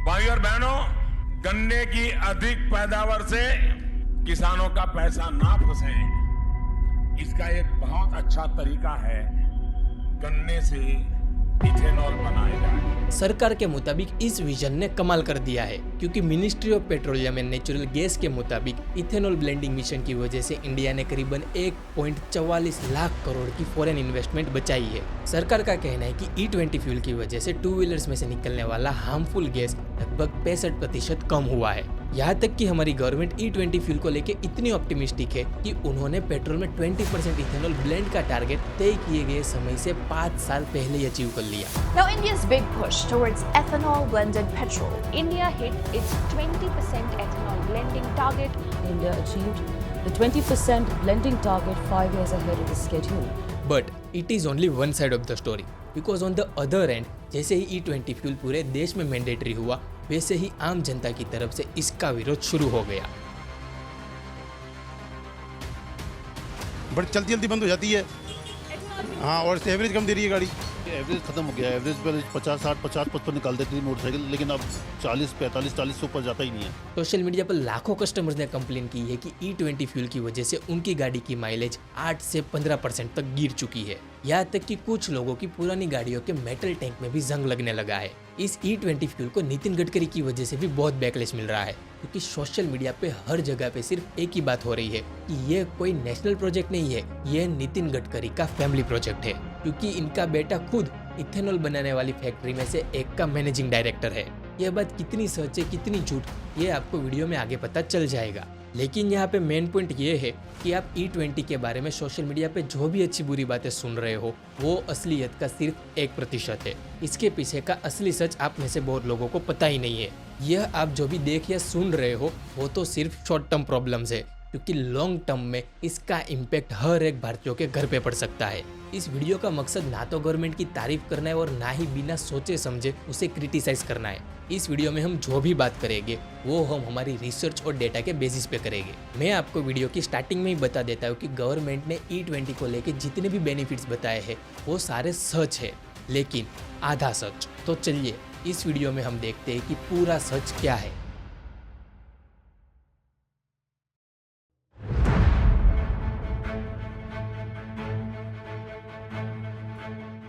भाई और बहनों, गन्ने की अधिक पैदावार से किसानों का पैसा ना फंसे, इसका एक बहुत अच्छा तरीका है गन्ने से इथेनॉल बनाया जाए। सरकार के मुताबिक इस विजन ने कमाल कर दिया है, क्योंकि ministry of petroleum and natural gas के मुताबिक इथेनॉल ब्लेंडिंग मिशन की वजह से इंडिया ने करीबन 1.44 लाख करोड़ की फॉरेन इन्वेस्टमेंट बचाई है। सरकार का कहना है कि E20 फ्यूल की वजह से टू व्हीलर्स में से निकलने वाला हार्मफुल गैस लगभग 65% कम हुआ है। यहाँ तक कि हमारी गवर्नमेंट E20 फ्यूल को लेकर इतनी ऑप्टिमिस्टिक है कि उन्होंने पेट्रोल में 20% इथेनॉल ब्लेंड का टारगेट तय किए गए समय से 5 साल पहले ही अचीव कर लिया। Now India's big push towards ethanol blended petrol. India hit its 20% ethanol blending target. India achieved the 20% blending target 5 years ahead of the schedule. But it is only one side of the story, because on the other and जैसे ही E20 fuel पूरे देश में mandatory हुआ, वैसे ही आम जनता की तरफ से इसका विरोध शुरू हो गया। बट चलती जल्दी बंद हो जाती है। हाँ, और एवरेज कम दे रही है गाड़ी। एवरेज खत्म हो गया है। एवरेज पर 50-60-50-55 निकाल देती थी मोटरसाइकिल, लेकिन अब 40-45-40 से ऊपर जाता ही नहीं है। सोशल मीडिया पर लाखों कस्टमर्स ने कंप्लेन की है कि E20 फ्यूल की वजह से उनकी गाड़ी की माइलेज 8 से 15% तक गिर चुकी है। यहाँ तक कि कुछ लोगों की पुरानी गाड़ियों के मेटल टैंक में भी जंग लगने लगा है। इस E20 फ्यूल को नितिन गडकरी की वजह से भी बहुत बैकलैश मिल रहा है, क्योंकि सोशल मीडिया पे हर जगह पे सिर्फ एक ही बात हो रही है कि ये कोई नेशनल प्रोजेक्ट नहीं है, ये नितिन गडकरी का फैमिली प्रोजेक्ट है, क्योंकि इनका बेटा खुद इथेनॉल बनाने वाली फैक्ट्री में से एक का मैनेजिंग डायरेक्टर है। यह बात कितनी सच है कितनी झूठ, ये आपको वीडियो में आगे पता चल जाएगा। लेकिन यहाँ पे मेन पॉइंट ये है कि आप E20 के बारे में सोशल मीडिया पे जो भी अच्छी बुरी बातें सुन रहे हो, वो असलियत का सिर्फ 1% है। इसके पीछे का असली सच आप में से बहुत लोगों को पता ही नहीं है। यह आप जो भी देख या सुन रहे हो, वो तो सिर्फ शॉर्ट टर्म प्रॉब्लम्स है, क्योंकि लॉन्ग टर्म में इसका इम्पैक्ट हर एक भारतीयों के घर पे पड़ सकता है। इस वीडियो का मकसद ना तो गवर्नमेंट की तारीफ करना है और ना ही बिना सोचे समझे उसे क्रिटिसाइज करना है। इस वीडियो में हम जो भी बात करेंगे वो हम हमारी रिसर्च और डेटा के बेसिस पे करेंगे। मैं आपको वीडियो की स्टार्टिंग में ही बता देता हूँ कि गवर्नमेंट ने E20 को लेके जितने भी बेनिफिट्स बताए हैं वो सारे सच है, लेकिन आधा सच। तो चलिए इस वीडियो में हम देखते हैं कि पूरा सच क्या है।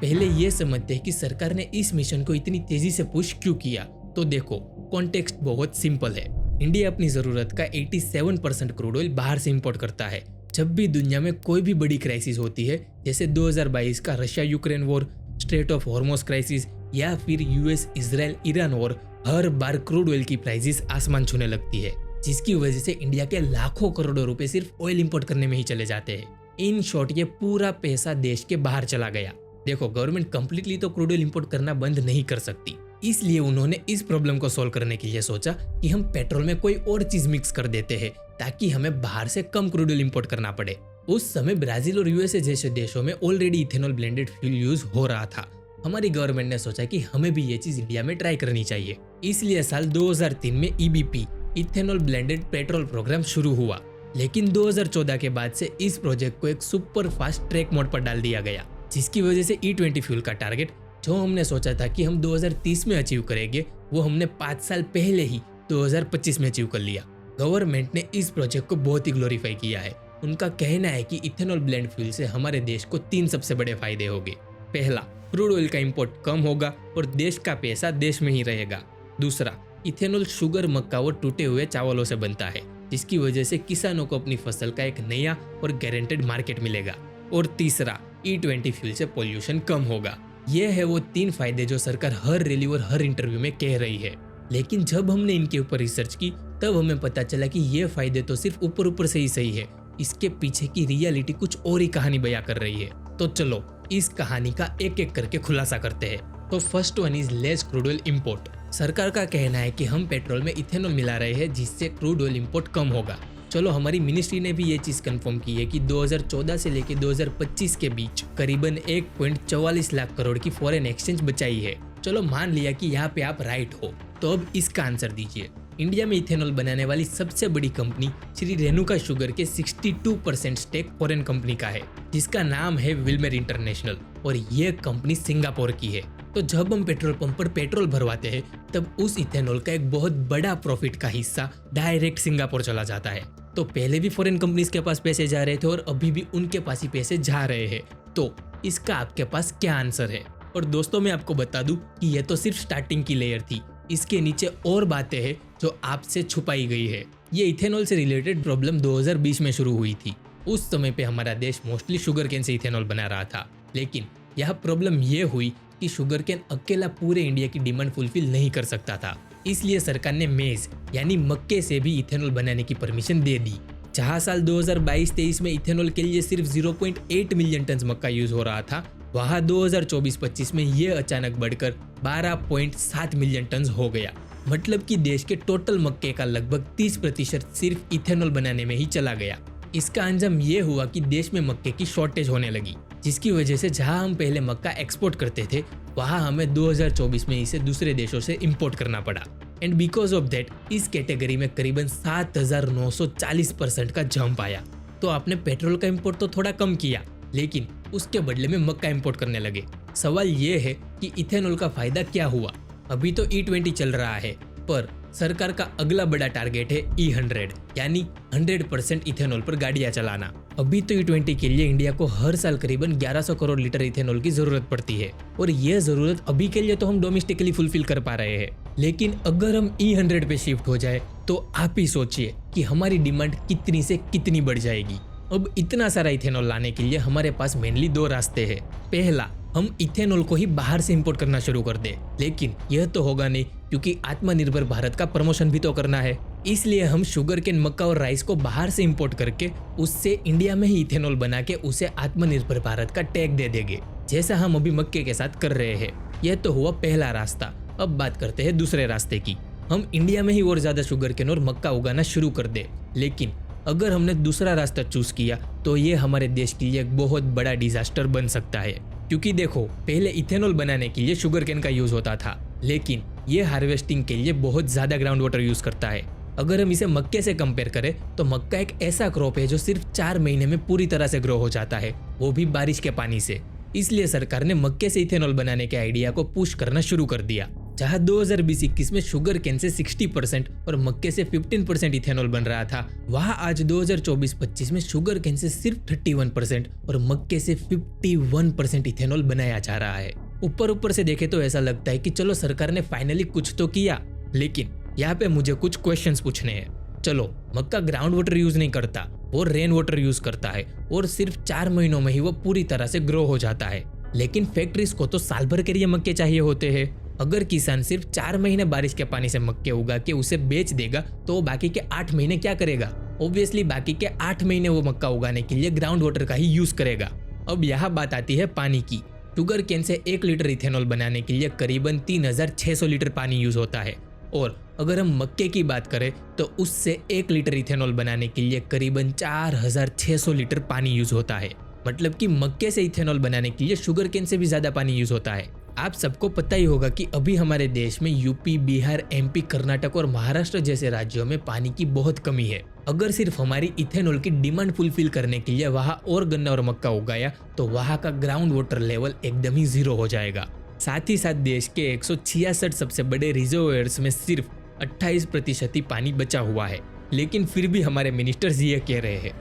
पहले ये समझते हैं कि सरकार ने इस मिशन को इतनी तेजी से पुश क्यों किया। तो देखो, कॉन्टेक्स्ट बहुत सिंपल है। इंडिया अपनी जरूरत का 87% क्रूड ऑयल बाहर से इंपोर्ट करता है। जब भी दुनिया में कोई भी बड़ी क्राइसिस होती है, जैसे 2022 का Russia Ukraine war, straight of Hormuz crisis या फिर US इजराइल ईरान वॉर, हर बार क्रूड ऑयल की प्राइसेस आसमान छूने लगती है, जिसकी वजह से इंडिया के लाखों करोड़ों रुपए सिर्फ ऑयल इंपोर्ट करने में ही चले जाते हैं। इन शॉर्ट, ये पूरा पैसा देश के बाहर चला गया। देखो, गवर्नमेंट कंप्लीटली तो क्रूड ऑयल इंपोर्ट करना बंद नहीं कर सकती, इसलिए उन्होंने इस प्रॉब्लम को सॉल्व करने के लिए सोचा कि हम पेट्रोल में कोई और चीज मिक्स कर देते हैं ताकि हमें बाहर से कम क्रूड ऑयल इंपोर्ट करना पड़े। उस समय ब्राजील और USA जैसे देशों में already ethanol blended fuel use हो रहा था। हमारी गवर्नमेंट ने सोचा कि हमें भी ये चीज इंडिया में ट्राई करनी चाहिए, इसलिए साल 2003 में EBP ethanol blended petrol programme शुरू हुआ। लेकिन 2014 के बाद से इस प्रोजेक्ट को एक सुपर फास्ट ट्रैक मोड पर डाल दिया गया, जिसकी वजह से E20 फ्यूल का टारगेट जो हमने सोचा था कि हम 2030 में अचीव करेंगे, वो हमने 5 साल पहले ही 2025 में अचीव कर लिया। गवर्नमेंट ने इस प्रोजेक्ट को बहुत ही ग्लोरीफाई किया है। उनका कहना है कि इथेनॉल ब्लेंड फ्यूल से हमारे देश को 3 सबसे बड़े फायदे होंगे। पहला, क्रूड ऑयल का इंपोर्ट कम होगा और देश का पैसा देश में ही रहेगा। दूसरा, इथेनॉल शुगर, मक्का और टूटे हुए चावलों से बनता है, जिसकी वजह से किसानों को अपनी फसल का एक नया और गारंटेड मार्केट मिलेगा। और तीसरा, E20 फ्यूल से पोल्यूशन कम होगा। ये है वो 3 फायदे जो सरकार हर रैली और हर इंटरव्यू में कह रही है। लेकिन जब हमने इनके ऊपर रिसर्च की, तब हमें पता चला कि ये फायदे तो सिर्फ ऊपर ऊपर से ही सही है, इसके पीछे की रियलिटी कुछ और ही कहानी बयां कर रही है। तो चलो इस कहानी का एक एक करके खुलासा करते हैं। तो first one is less crude oil import. सरकार का कहना है कि हम पेट्रोल में इथेनॉल मिला रहे हैं, जिससे क्रूड ऑयल इंपोर्ट कम होगा। चलो, हमारी मिनिस्ट्री ने भी ये चीज कंफर्म की है कि 2014 से लेकर 2025 के बीच करीबन 1.44 लाख करोड़ की फॉरेन एक्सचेंज बचाई है। चलो, मान लिया कि यहाँ पे आप राइट हो, तो अब इसका आंसर दीजिए। इंडिया में इथेनॉल बनाने वाली सबसे बड़ी कंपनी श्री रेणुका शुगर के 62% स्टेक फॉरेन कंपनी का है, जिसका नाम है विल्मेर इंटरनेशनल, और ये कंपनी सिंगापुर की है। तो जब हम पेट्रोल पंप पर पेट्रोल भरवाते हैं तब उस इथेनॉल का एक बहुत बड़ा प्रॉफिट का हिस्सा डायरेक्ट सिंगापुर चला जाता है। तो पहले भी फॉरेन कंपनीज के पास पैसे जा रहे थे और अभी भी उनके पास ही पैसे जा रहे हैं। तो इसका आपके पास क्या आंसर है? और दोस्तों मैं आपको बता दूं कि यह तो सिर्फ स्टार्टिंग की लेयर थी, इसके नीचे और बातें हैं जो आपसे छुपाई गई है। ये इथेनॉल से रिलेटेड प्रॉब्लम 2020 में शुरू हुई थी। उस समय पे हमारा देश मोस्टली शुगर केन से इथेनॉल बना रहा था, लेकिन यह प्रॉब्लम ये हुई कि शुगर केन अकेला पूरे इंडिया की डिमांड फुलफिल नहीं कर सकता था। इसलिए सरकार ने मेज यानी मक्के से भी इथेनॉल बनाने की परमिशन दे दी। जहाँ साल 2022-23 में इथेनॉल के लिए सिर्फ 0.8 मिलियन टन मक्का यूज हो रहा था, वहाँ 2024-25 में ये अचानक बढ़कर 12.7 मिलियन टन हो गया। मतलब कि देश के टोटल मक्के का लगभग 30% सिर्फ इथेनॉल बनाने में ही चला गया। इसका अंजाम ये हुआ कि देश में मक्के की शॉर्टेज होने लगी, जिसकी वजह से जहां हम पहले मक्का एक्सपोर्ट करते थे वहां हमें 2024 में इसे दूसरे देशों से इंपोर्ट करना पड़ा। एंड बिकॉज ऑफ दैट इस कैटेगरी में करीबन 7,940% का जंप आया। तो आपने पेट्रोल का इंपोर्ट तो थोड़ा कम किया, लेकिन उसके बदले में मक्का इंपोर्ट करने लगे। सवाल ये है कि इथेनॉल का फायदा क्या हुआ? अभी तो E20 चल रहा है, पर सरकार का अगला बड़ा टारगेट है E100 यानी 100% इथेनॉल पर गाड़ियां चलाना। अभी तो E20 के लिए इंडिया को हर साल करीबन 1100 करोड़ लीटर इथेनॉल की जरूरत पड़ती है, और यह जरूरत अभी के लिए तो हम डोमेस्टिकली फुलफिल कर पा रहे हैं। लेकिन अगर हम E100 पे शिफ्ट हो जाए तो आप ही सोचिए कि हमारी डिमांड कितनी से कितनी बढ़ जाएगी। अब इतना सारा इथेनॉल लाने के लिए हमारे पास मेनली दो रास्ते हैं। पहला, हम इथेनॉल को ही बाहर से इंपोर्ट करना शुरू कर दें, लेकिन यह तो होगा नहीं क्योंकि आत्मनिर्भर भारत का प्रमोशन भी तो करना है। इसलिए हम शुगर केन, मक्का और राइस को बाहर से इंपोर्ट करके उससे इंडिया में ही इथेनॉल बना के उसे आत्मनिर्भर भारत का टैग दे देंगे, जैसा हम अभी मक्के के साथ कर रहे हैं। यह तो हुआ पहला रास्ता। अब बात करते हैं दूसरे रास्ते की। हम इंडिया में ही और ज्यादा शुगर केन और मक्का उगाना शुरू कर दे, लेकिन अगर हमने दूसरा रास्ता चूज किया तो ये हमारे देश के लिए एक बहुत बड़ा डिजास्टर बन सकता है। क्योंकि देखो, पहले इथेनॉल बनाने के लिए शुगर केन का यूज होता था, लेकिन ये हार्वेस्टिंग के लिए बहुत ज्यादा ग्राउंड वाटर यूज करता है। अगर हम इसे मक्के से कंपेयर करें तो मक्का एक ऐसा क्रॉप है जो सिर्फ 4 महीने में पूरी तरह से ग्रो हो जाता है, वो भी बारिश के पानी से। इसलिए सरकार ने मक्के से इथेनॉल बनाने के आइडिया को पुश करना शुरू कर दिया। जहां 2020-21 में शुगर केन से 60% और मक्के से 15% इथेनॉल बन रहा था, वहां आज 2024-25 में शुगर केन से सिर्फ 31% और मक्के से 51% इथेनॉल बनाया जा रहा है। ऊपर से देखे तो ऐसा लगता है कि चलो सरकार ने फाइनली कुछ तो किया, लेकिन यहाँ पे मुझे कुछ क्वेश्चंस पूछने हैं। चलो, मक्का ग्राउंड वाटर यूज नहीं करता, वो रेन वाटर यूज करता है और सिर्फ 4 महीनों में ही वो पूरी तरह से ग्रो हो जाता है। लेकिन फैक्ट्रीज को तो साल भर के लिए मक्के चाहिए होते हैं। अगर किसान सिर्फ 4 महीने बारिश के पानी से मक्के उगा के उसे बेच देगा तो वो बाकी के 8 महीने क्या करेगा? ऑब्वियसली बाकी के 8 महीने वो मक्का उगाने के लिए ग्राउंड वाटर का ही यूज करेगा। अब यहाँ बात आती है पानी की। शुगर केन से 1 लीटर इथेनॉल बनाने के लिए करीबन 3600 लीटर पानी यूज होता है, और अगर हम मक्के की बात करें तो उससे 1 लीटर इथेनॉल बनाने के लिए करीबन 4600 लीटर पानी यूज होता है। मतलब कि मक्के से इथेनॉल बनाने के लिए शुगर केन से भी ज्यादा पानी यूज होता है। आप सबको पता ही होगा कि अभी हमारे देश में यूपी, बिहार, एमपी, कर्नाटक और महाराष्ट्र जैसे राज्यों में पानी की बहुत कमी है। अगर सिर्फ हमारी इथेनॉल की डिमांड फुलफिल करने के लिए वहाँ और गन्ना और मक्का उगाया तो वहाँ का ग्राउंड वाटर लेवल एकदम ही 0 हो जाएगा। साथ ही साथ देश के 166 सबसे बड़े रिजर्वोयर्स में सिर्फ 28% ही पानी बचा हुआ है, लेकिन फिर भी हमारे मिनिस्टर्स ये कह रहे हैं।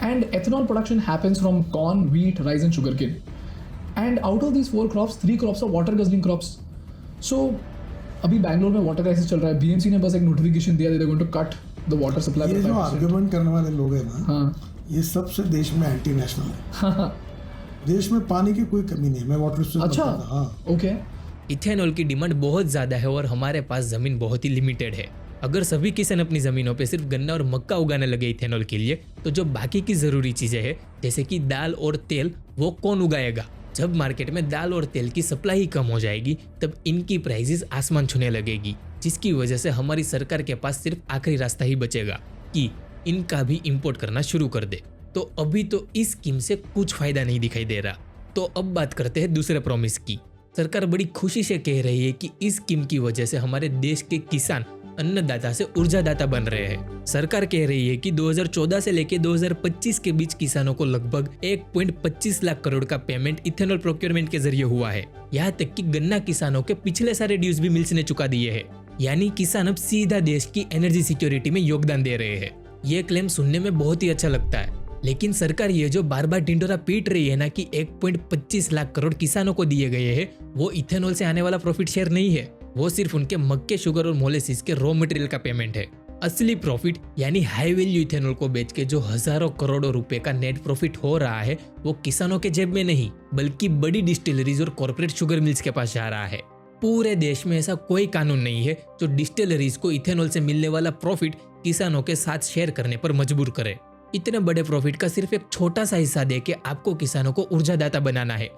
And ethanol production happens from corn, wheat, rice and sugarcane. And out of these 4 crops, 3 crops are water guzzling crops. So अभी बैंगलोर में वाटर क्राइसिस चल रहा है। बीएमसी ने बस एक नोटिफिकेशन दिया, they're going to cut the water supply. ये जो आर्गुमेंट करने वाले लोग हैं ना, हाँ, ये सबसे देश में एंटी नेशनल है। देश में पानी की कोई कमी नहीं है। मैं वाटर से अच्छा, हाँ, ओके। इथेनॉल की डिमांड बहुत ज्यादा है और हमारे पास जमीन बहुत ही लिमिटेड है। अगर सभी किसान अपनी जमीनों पे सिर्फ गन्ना और मक्का उगाने लगे इथेनॉल के लिए, तो जो बाकी की जरूरी चीजें हैं जैसे कि दाल और तेल, वो कौन उगाएगा? जब मार्केट में दाल और तेल की सप्लाई कम हो जाएगी तब इनकी प्राइसेस आसमान छूने लगेगी, जिसकी वजह से हमारी सरकार के पास सिर्फ आखिरी रास्ता ही बचेगा कि इनका भी इंपोर्ट करना शुरू कर दे। तो अभी तो इस स्कीम से कुछ फायदा नहीं दिखाई दे रहा। तो अब बात करते हैं दूसरे प्रॉमिस की। सरकार बड़ी खुशी से कह रही है कि इस स्कीम की वजह से हमारे देश के किसान अन्नदाता से ऊर्जादाता बन रहे हैं। सरकार कह रही है कि 2014 से लेकर 2025 के बीच किसानों को लगभग 1.25 लाख करोड़ का पेमेंट इथेनॉल प्रोक्योरमेंट के जरिए हुआ है। यहाँ तक कि गन्ना किसानों के पिछले सारे ड्यूज भी मिल्स ने चुका दिए हैं। यानी किसान अब सीधा देश की एनर्जी सिक्योरिटी में योगदान दे रहे हैं। ये क्लेम सुनने में बहुत ही अच्छा लगता है, लेकिन सरकार ये जो बार बार ढिंढोरा पीट रही है ना कि 1.25 लाख करोड़ किसानों को दिए गए हैं, वो इथेनॉल से आने वाला प्रॉफिट शेयर नहीं है। वो सिर्फ उनके मक्के, शुगर और मोलेसिस के रॉ मटेरियल का पेमेंट है। असली प्रॉफिट यानी हाई वैल्यू इथेनॉल को बेच के जो हजारों करोड़ों रुपए का नेट प्रॉफिट हो रहा है, वो किसानों के जेब में नहीं बल्कि बड़ी डिस्टिलरीज और कॉर्पोरेट शुगर मिल्स के पास जा रहा है। पूरे देश में ऐसा कोई कानून नहीं है जो डिस्टिलरीज को इथेनॉल से मिलने वाला प्रॉफिट किसानों के साथ शेयर करने पर मजबूर करे। इतने बड़े प्रॉफिट का सिर्फ एक छोटा सा हिस्सा देके आपको किसानों को ऊर्जादाता बनाना है।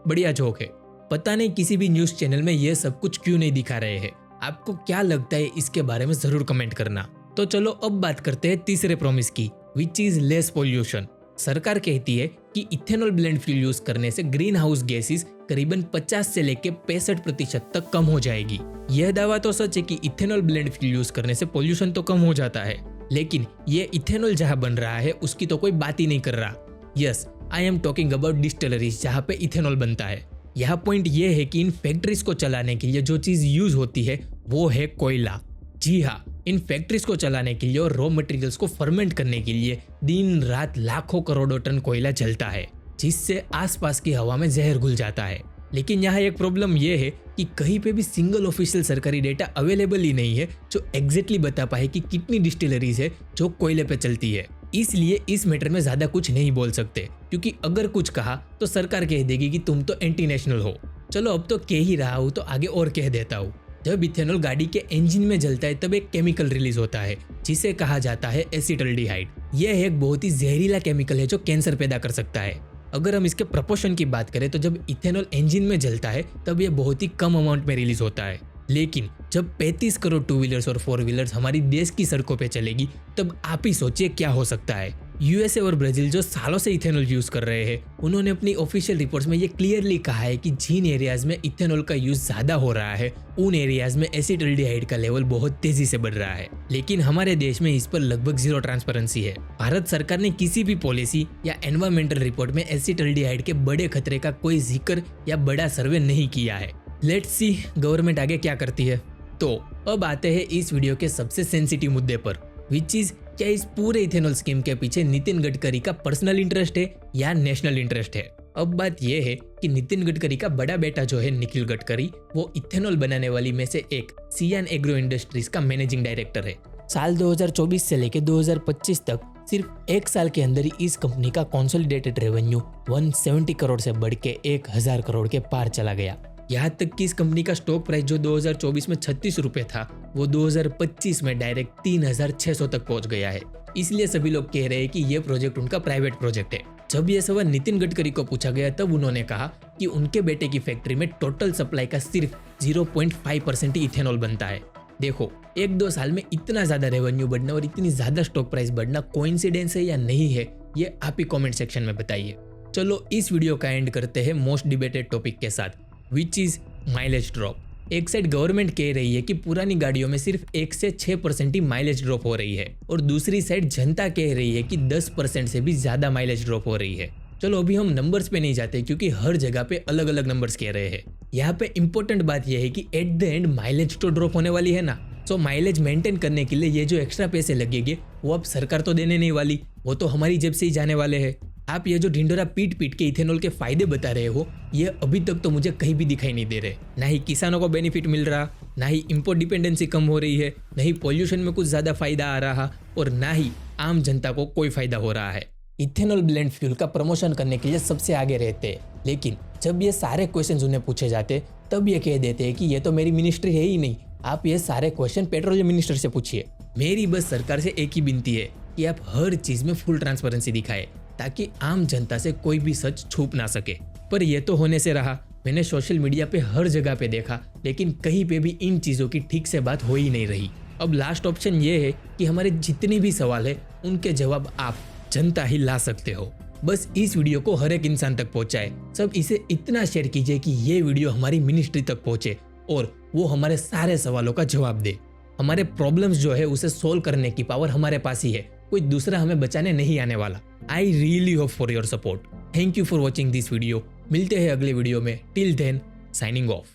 बढ़िया जोक है। पता नहीं किसी भी न्यूज चैनल में ये सब कुछ क्यों नहीं दिखा रहे हैं। आपको क्या लगता है इसके बारे में जरूर कमेंट करना। तो चलो अब बात करते हैं तीसरे प्रॉमिस की, विच इज लेस पॉल्यूशन। सरकार कहती है कि इथेनॉल ब्लेंड फ्यूल यूज करने से ग्रीन हाउस गैसेस करीबन 50 से लेकर 65% तक कम हो जाएगी। यह दावा तो सच है कि इथेनॉल ब्लेंड फ्यूल यूज करने से पॉल्यूशन तो कम हो जाता है, लेकिन ये इथेनॉल जहां बन रहा है उसकी तो कोई बात ही नहीं कर रहा। Yes, I am talking about distilleries जहां पे इथेनॉल बनता है। यह पॉइंट ये है कि इन फैक्ट्रीज को चलाने के लिए जो चीज यूज होती है वो है कोयला। जी हाँ, इन फैक्ट्रीज को चलाने के लिए और रॉ मटेरियल्स को फर्मेंट करने के लिए दिन रात लाखों करोड़ों टन कोयला जलता है, जिससे आसपास की हवा में जहर घुल जाता है। लेकिन यहाँ एक प्रॉब्लम यह है कि कहीं पे भी सिंगल ऑफिशियल सरकारी डेटा अवेलेबल ही नहीं है जो एग्जैक्टली बता पाए कि कितनी डिस्टिलरीज है जो कोयले पे चलती है। इसलिए इस मैटर में ज्यादा कुछ नहीं बोल सकते, क्योंकि अगर कुछ कहा तो सरकार कह देगी कि तुम तो एंटी नेशनल हो। चलो अब तो कह ही रहा हूँ तो आगे और कह देता हूँ। जब इथेनॉल गाड़ी के इंजन में जलता है तब एक केमिकल रिलीज होता है जिसे कहा जाता है एसिटल्डिहाइड। यह एक बहुत ही जहरीला केमिकल है जो कैंसर पैदा कर सकता है। अगर हम इसके प्रपोर्शन की बात करें तो जब इथेनॉल इंजन में जलता है तब यह बहुत ही कम अमाउंट में रिलीज होता है, लेकिन जब 35 करोड़ 2 व्हीलर्स और 4 व्हीलर्स हमारी देश की सड़कों पे चलेगी तब आप ही सोचिए क्या हो सकता है। यूएसए और ब्राजील जो सालों से इथेनॉल यूज कर रहे हैं, उन्होंने अपनी ऑफिशियल रिपोर्ट्स में ये क्लियरली कहा है कि जिन एरियाज में इथेनॉल का यूज ज्यादा हो रहा है उन एरियाज में एसिटल्डिहाइड का लेवल बहुत तेजी से बढ़ रहा है। लेकिन हमारे देश में इस पर लगभग जीरो ट्रांसपेरेंसी है। भारत सरकार ने किसी भी पॉलिसी या एनवायरमेंटल रिपोर्ट में एसिटल्डिहाइड के बड़े खतरे का कोई जिक्र या बड़ा सर्वे नहीं किया है। लेट्स सी गवर्नमेंट आगे क्या करती है। तो अब आते हैं इस वीडियो के सबसे सेंसिटिव मुद्दे पर, विच इज क्या इस पूरे इथेनॉल स्कीम के पीछे नितिन गडकरी का पर्सनल इंटरेस्ट है या नेशनल इंटरेस्ट है। अब बात यह है कि नितिन गडकरी का बड़ा बेटा जो है निखिल गडकरी, वो इथेनॉल बनाने वाली में से एक सियान एग्रो इंडस्ट्रीज का मैनेजिंग डायरेक्टर है। साल 2024 से लेकर 2025 तक सिर्फ एक साल के अंदर ही इस कंपनी का कंसोलिडेटेड रेवेन्यू 170 करोड़ से बढ़ के 1000 करोड़ के पार चला गया। यहाँ तक कि इस कंपनी का स्टॉक प्राइस जो 2024 में 36 रुपए था वो 2025 में डायरेक्ट 3600 तक पहुंच गया है। इसलिए सभी लोग कह रहे हैं कि ये प्रोजेक्ट उनका प्राइवेट प्रोजेक्ट है। जब ये सवाल नितिन गडकरी को पूछा गया तब उन्होंने कहा कि उनके बेटे की फैक्ट्री में टोटल सप्लाई का सिर्फ 0.5% ही इथेनॉल बनता है। देखो, 1-2 साल में इतना ज्यादा रेवेन्यू बढ़ना और इतनी ज्यादा स्टॉक प्राइस बढ़ना कोइंसिडेंस है या नहीं है, ये आप ही कमेंट सेक्शन में बताइए। चलो इस वीडियो का एंड करते हैं मोस्ट डिबेटेड टॉपिक के साथ, विच इज माइलेज ड्रॉप। एक साइड गवर्नमेंट कह रही है कि पुरानी गाड़ियों में सिर्फ 1 से 6% ही माइलेज ड्रॉप हो रही है और दूसरी साइड जनता कह रही है कि 10% से भी ज्यादा माइलेज ड्रॉप हो रही है। चलो अभी हम नंबर्स पे नहीं जाते क्योंकि हर जगह पे अलग अलग नंबर्स कह रहे हैं। यहाँ पे इंपॉर्टेंट बात यह है कि एट द एंड माइलेज तो ड्रॉप होने वाली है ना। सो माइलेज मेंटेन करने के लिए ये जो एक्स्ट्रा पैसे लगेंगे वो अब सरकार तो देने नहीं वाली, वो तो हमारी जेब से ही जाने वाले हैं। आप ये जो ढिंडोरा पीट पीट के इथेनॉल के फायदे बता रहे हो, ये अभी तक तो मुझे कहीं भी दिखाई नहीं दे रहे। ना ही किसानों को बेनिफिट मिल रहा, ना ही इंपोर्ट डिपेंडेंसी कम हो रही है, ना ही पॉल्यूशन में कुछ ज्यादा फायदा आ रहा और ना ही आम जनता को कोई फायदा हो रहा है। इथेनॉल ब्लेंड फ्यूल का प्रमोशन करने के लिए सबसे आगे रहते हैं, लेकिन जब ये सारे क्वेश्चन उन्हें पूछे जाते तब ये कह देते हैं कि ये तो मेरी मिनिस्ट्री है ही नहीं, आप ये सारे क्वेश्चन पेट्रोलियम मिनिस्टर से पूछिए। मेरी बस सरकार से एक ही विनती है कि आप हर चीज में फुल ट्रांसपेरेंसी दिखाए ताकि आम जनता से कोई भी सच छुप ना सके। पर यह तो होने से रहा, मैंने सोशल मीडिया पे हर जगह पे देखा, लेकिन कहीं पे भी इन चीजों की ठीक से बात हो ही नहीं रही। अब लास्ट ऑप्शन ये है कि हमारे जितने भी सवाल है उनके जवाब आप जनता ही ला सकते हो। बस इस वीडियो को हर एक इंसान तक पहुंचाए, सब इसे इतना शेयर कीजिए कि ये वीडियो हमारी मिनिस्ट्री तक पहुंचे और वो हमारे सारे सवालों का जवाब दे। हमारे प्रॉब्लम्स जो है उसे सोल्व करने की पावर हमारे पास ही है, कोई दूसरा हमें बचाने नहीं आने वाला। I really hope for your support. Thank you for watching this video. मिलते हैं अगले वीडियो में। Till then signing of.